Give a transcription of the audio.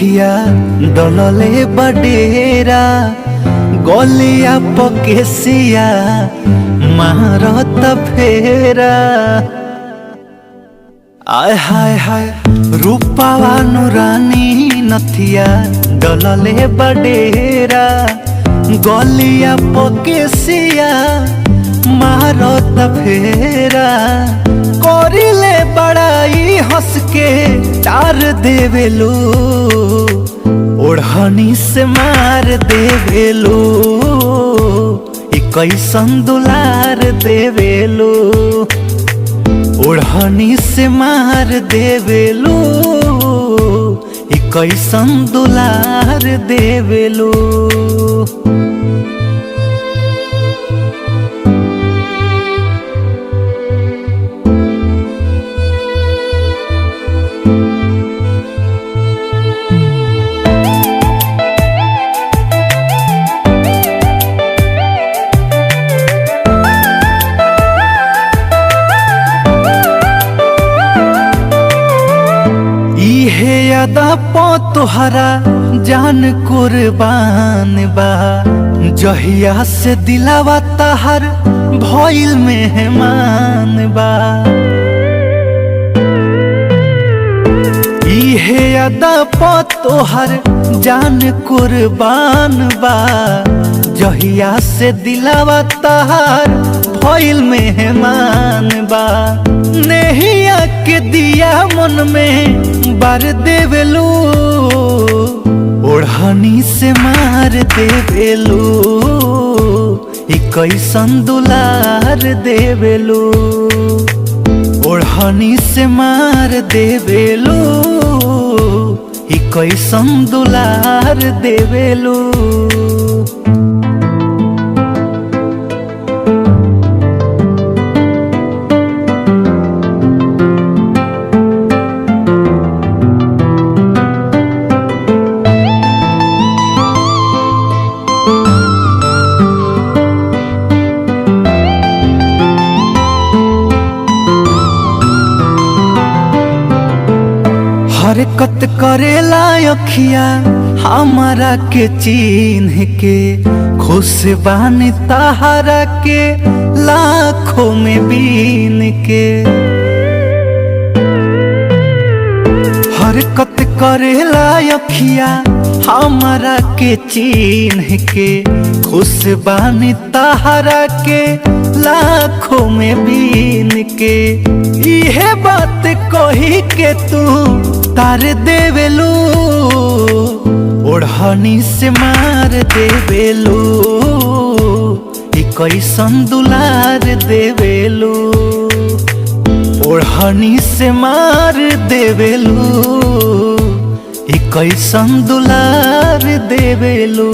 नथिया डलले बडेरा गलिया पकेसिया मारत फेरा। आय हाय हाय रूपावा नुरानी नथिया डलले बडेरा गलिया पकेसिया मारत फेरा। करिले बड़ाई हंस के तार देवेलू ओढ़नी से मार देवेलू कैसन दुलार देवेलू ओढ़नी से मार देवेलू कैसन दुलार देवेलू। इहे यादा पो तोहरा जान कुर्बान बा जहिया से दिलावा तहर भइल मेहमान बा। इहे यादा पो तोहर जान कुर्बान बा जहिया से दिलावा तहर भइल मेहमान बा। नेहिया के दिया मन में बार देवेलू ओढ़नी से मार देवेलू कैसन दुलार देवेलू ओढ़नी से मार देवेलू कैसन दुलार देवेलू। हरकत करेला अखिया हमारा के चिन्ह के खुश बानी तहरा के लाखों में बीन के। हरकत करेला अखिया हमारा के चिन्ह के खुश बानी तहरा के लाखों में बीन के। इहे बात कही के तू तार देवेलू ओढ़नी से मार देवेलू कैसन दुलार देवेलू ओढ़नी से मार देवेलू कैसन दुलार देवेलू।